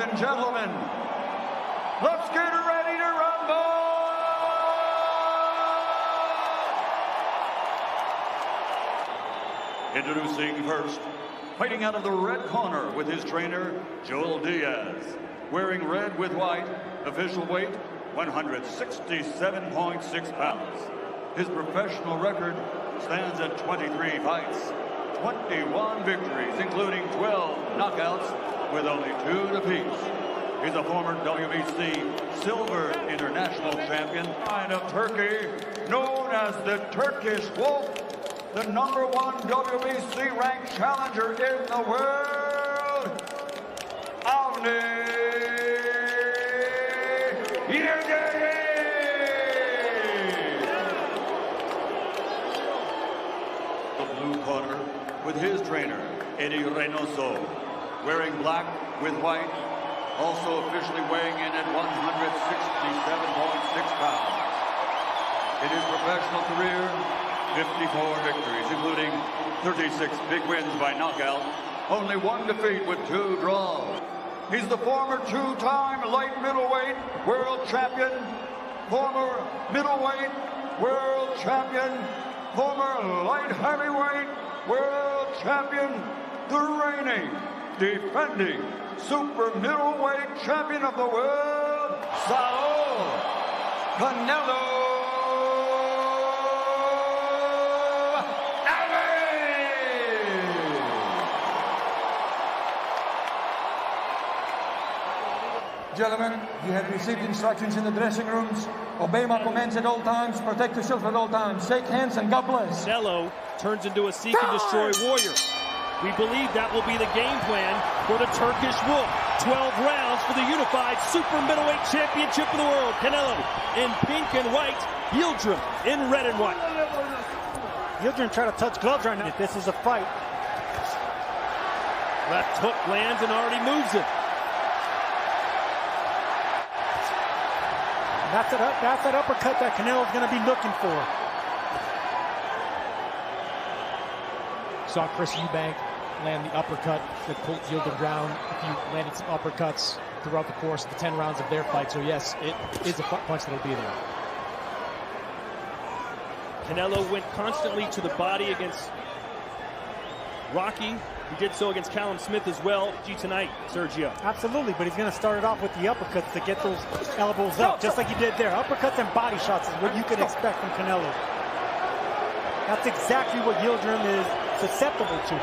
and gentlemen, let's get ready to rumble! Introducing first, fighting out of the red corner with his trainer, Joel Diaz. Wearing red with white, official weight, 167.6 pounds. His professional record stands at 23 fights, 21 victories, including 12 knockouts with only 2 defeats. He's a former WBC Silver International Champion of Turkey, known as the Turkish Wolf, the #1 WBC ranked challenger in the world, Avni Yildirim. The blue corner with his trainer, Eddie Reynoso, wearing black with white, also officially weighing in at 167.6 pounds. In his professional career, 54 victories, including 36 big wins by knockout, only 1 defeat with 2 draws. He's the former 2-time light middleweight world champion, former middleweight world champion, former light heavyweight world champion, the reigning, defending super middleweight champion of the world, Saul Canelo Gentlemen, you have received instructions in the dressing rooms. Obey my commands at all times. Protect yourself at all times. Shake hands and God bless. Canelo turns into a seek and destroy warrior. We believe that will be the game plan for the Turkish Wolf. 12 rounds for the unified super middleweight championship of the world. Canelo in pink and white, Yildirim in red and white. Yildirim trying to touch gloves right now. If this is a fight. Left hook lands and already moves it. That's that uppercut that Canelo's going to be looking for. Saw Chris Eubank land the uppercut that pulled Yildirim down. A few landed some uppercuts throughout the course of the 10 rounds of their fight. So yes, it is a punch that'll be there. Canelo went constantly to the body against Rocky. He did so against Callum Smith as well. Tonight, Sergio. Absolutely, but he's going to start it off with the uppercuts to get those elbows up, just like he did there. Uppercuts and body shots is what you can expect from Canelo. That's exactly what Yildirim is susceptible to.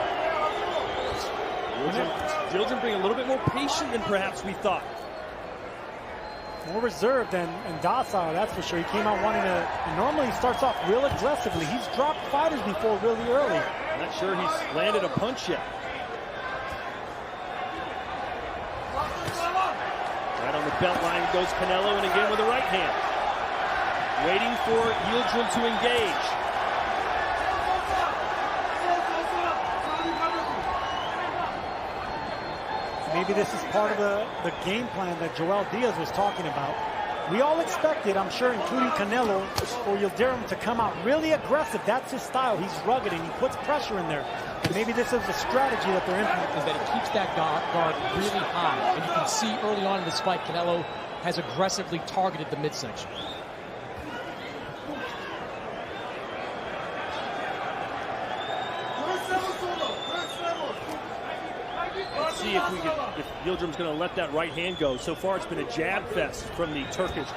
Yildirim being a little bit more patient than perhaps we thought. More reserved and docile, that's for sure. He came out wanting to, normally he starts off real aggressively. He's dropped fighters before really early. Not sure he's landed a punch yet. Right on the belt line goes Canelo, and again with the right hand. Waiting for Yildirim to engage. Maybe this is part of the game plan that Joel Diaz was talking about. We all expected, I'm sure, including Canelo, for Yildirim to come out really aggressive. That's his style. He's rugged and he puts pressure in there. And maybe this is a strategy that they're implementing. Is that he keeps that guard really high. And you can see early on in this fight, Canelo has aggressively targeted the midsection. Let's see if Yildirim's going to let that right hand go. So far, it's been a jab fest from the Turkish.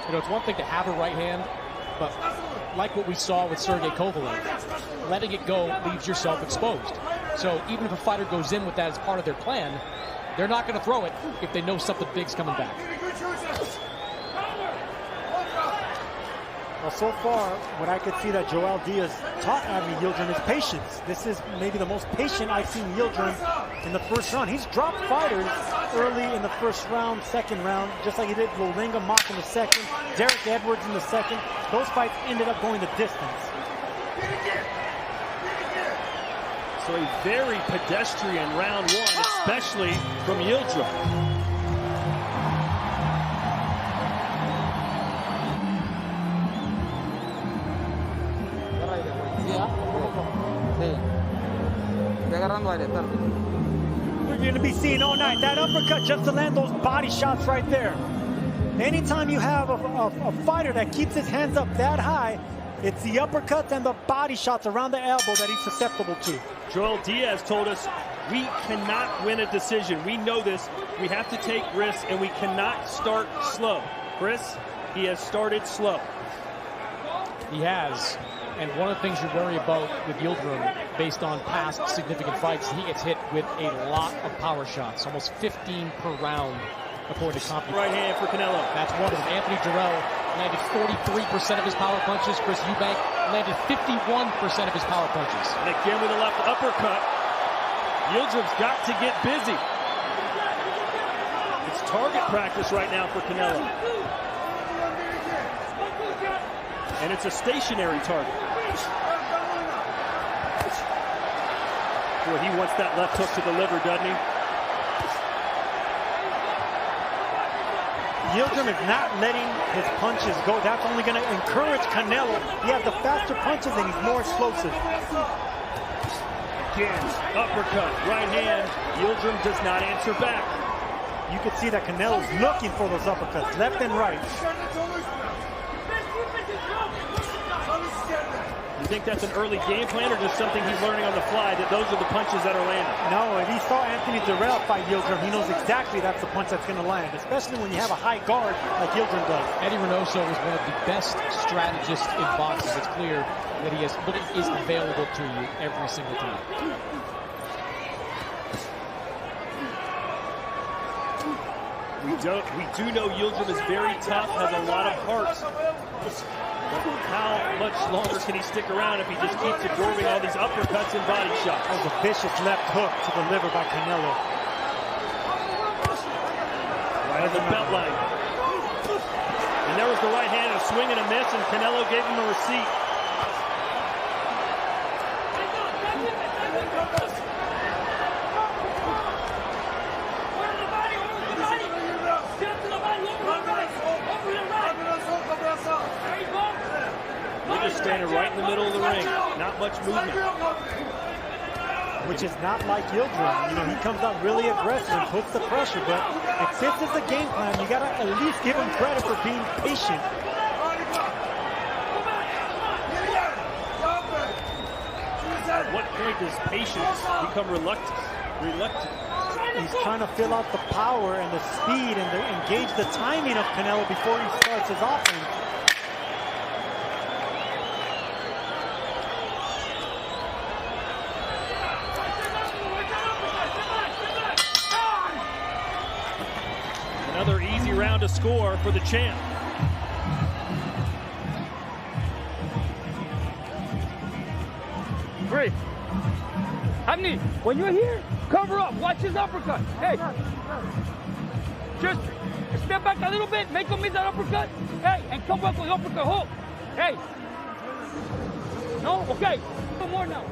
You know, it's one thing to have a right hand, but like what we saw with Sergey Kovalev, letting it go leaves yourself exposed. So even if a fighter goes in with that as part of their plan, they're not going to throw it if they know something big's coming back. Well, so far, what I could see that Joel Diaz taught Avni Yildirim is patience. This is maybe the most patient I've seen Yildirim in the first round. He's dropped fighters early in the first round, second round, just like he did Lolinga Mock in the second, Derek Edwards in the second. Those fights ended up going the distance. So a very pedestrian round one, especially from Yildirim. Sí, agarrando aire, you're going to be seeing all night. That uppercut just to land those body shots right there. Anytime you have a fighter that keeps his hands up that high, it's the uppercuts and the body shots around the elbow that he's susceptible to. Joel Diaz told us we cannot win a decision. We know this. We have to take risks, and we cannot start slow. Chris, he has started slow. He has. And one of the things you worry about with Yildirim, based on past significant fights, he gets hit with a lot of power shots, almost 15 per round, according to CompuBox. Right hand for Canelo. That's one of them. Anthony Jarrell landed 43% of his power punches. Chris Eubank landed 51% of his power punches. And again with a left uppercut. Yildirim's got to get busy. It's target practice right now for Canelo. And it's a stationary target. Boy, he wants that left hook to the liver, doesn't he? Yildirim is not letting his punches go. That's only going to encourage Canelo. He has the faster punches and he's more explosive. Again, uppercut, right hand. Yildirim does not answer back. You can see that Canelo's looking for those uppercuts, left and right. You think that's an early game plan or just something he's learning on the fly, that those are the punches that are landing? No, if he saw Anthony Jarrell fight Yildirim, he knows exactly that's the punch that's going to land, especially when you have a high guard like Yildirim does. Eddie Reynoso is one of the best strategists in boxing. It's clear that he is available to you every single time. We do know Yildirim is very tough, has a lot of heart. But how much longer can he stick around if he just keeps absorbing all these uppercuts and body shots? That was a vicious left hook to the liver by Canelo. Right on the belt line. And there was the right hand, a swing and a miss, and Canelo gave him a receipt. They're just standing right in the middle of the ring. Not much movement. Which is not like Yildirim. You know, he comes out really aggressive and puts the pressure, but if this is the game plan, you got to at least give him credit for being patient. At what point does patience become reluctant? He's trying to fill out the power and the speed and engage the timing of Canelo before he starts his offense. Another easy round to score for the champ. Great. Avni, when you're here, cover up. Watch his uppercut. Hey. Just step back a little bit, make him miss that uppercut. Hey, and come back with uppercut hook. Hey. No? Okay. No more now.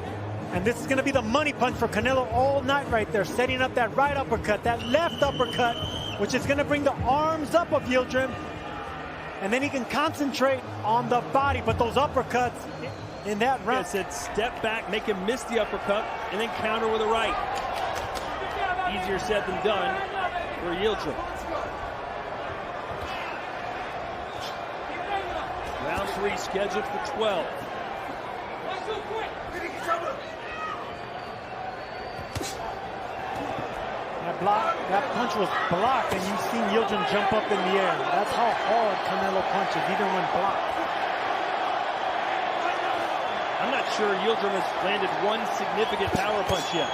And this is going to be the money punch for Canelo all night right there, setting up that right uppercut, that left uppercut, which is going to bring the arms up of Yildirim. And then he can concentrate on the body, but those uppercuts in that round. I said step back, make him miss the uppercut, and then counter with a right. Easier said than done for Yildirim. Round 3 scheduled for 12. That punch was blocked, and you've seen Yildirim jump up in the air. That's how hard Canelo punches, even when blocked. I'm not sure Yildirim has landed one significant power punch yet.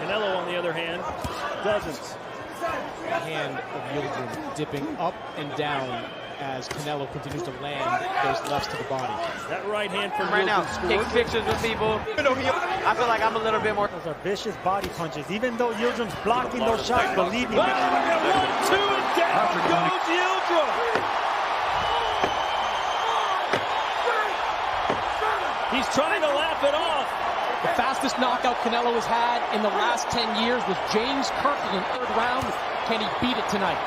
Canelo, on the other hand, doesn't. The hand of Yildirim dipping up and down as Canelo continues to land those lefts to the body. That right hand from Right now, Yildirim take scored. pictures with people. I feel like I'm a little bit more. Those are vicious body punches. Even though Yildirim's blocking those shots, believe me. 1, 2, and down goes Yildirim. He's trying to laugh it off. The fastest knockout Canelo has had in the last 10 years was James Kirkland, 3rd round. Can he beat it tonight?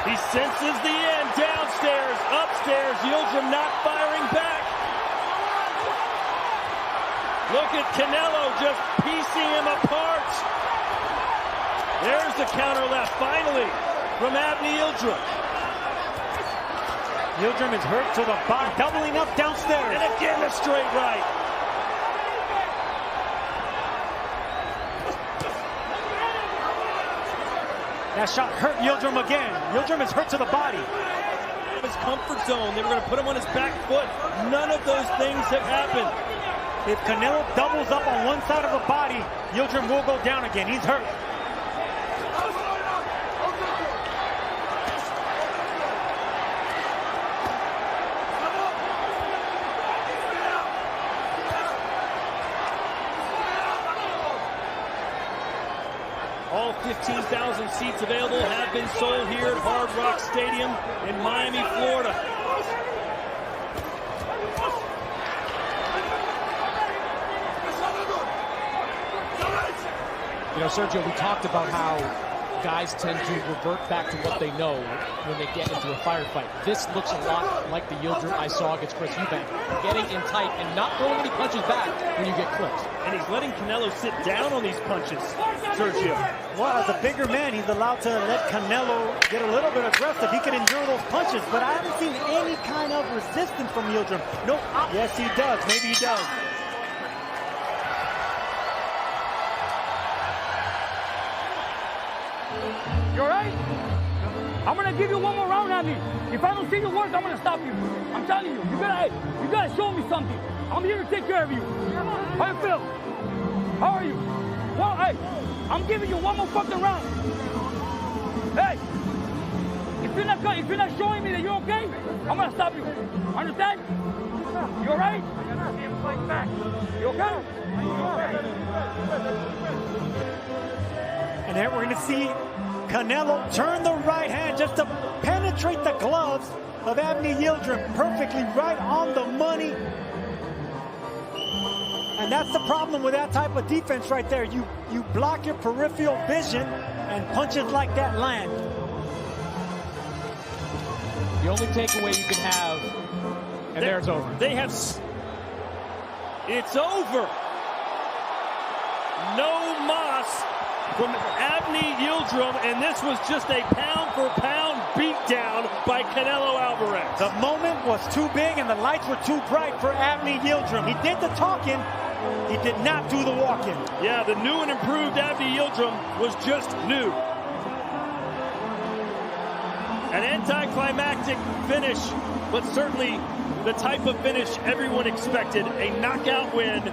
He senses the end. Downstairs, upstairs. Yildirim not firing back. Look at Canelo just piecing him apart. There's the counter left, finally, from Avni Yildirim. Yildirim is hurt to the body, doubling up downstairs. And again, a straight right. That shot hurt Yildirim again. Yildirim is hurt to the body. His comfort zone. They were going to put him on his back foot. None of those things have happened. If Canelo doubles up on one side of the body, Yildirim will go down again. He's hurt. All 15,000 seats available have been sold here at Hard Rock Stadium in Miami, Florida. You know, Sergio, we talked about how guys tend to revert back to what they know when they get into a firefight. This looks a lot like the Yildirim I saw against Chris Eubank. Getting in tight and not throwing any punches back when you get clipped. And he's letting Canelo sit down on these punches, Sergio. Well, as a bigger man, he's allowed to let Canelo get a little bit aggressive. He can endure those punches, but I haven't seen any kind of resistance from Yildirim. No, yes, he does. Maybe he does. You alright? I'm gonna give you one more round, Avni. If I don't see your work, I'm gonna stop you. I'm telling you, you gotta show me something. I'm here to take care of you. How you feel? How are you? Well, hey, I'm giving you one more fucking round. Hey, if you're not showing me that you're okay, I'm gonna stop you. Understand? You alright? You okay? And then we're going to see Canelo turn the right hand just to penetrate the gloves of Avni Yildirim perfectly, right on the money. And that's the problem with that type of defense right there. You block your peripheral vision and punches like that land. The only takeaway you can have, and there it's over. They have... It's over. No mas from Avni Yildirim, and this was just a pound-for-pound beatdown by Canelo Alvarez. The moment was too big and the lights were too bright for Avni Yildirim. He did the talking, he did not do the walking. Yeah, the new and improved Avni Yildirim was just new. An anticlimactic finish, but certainly the type of finish everyone expected, a knockout win.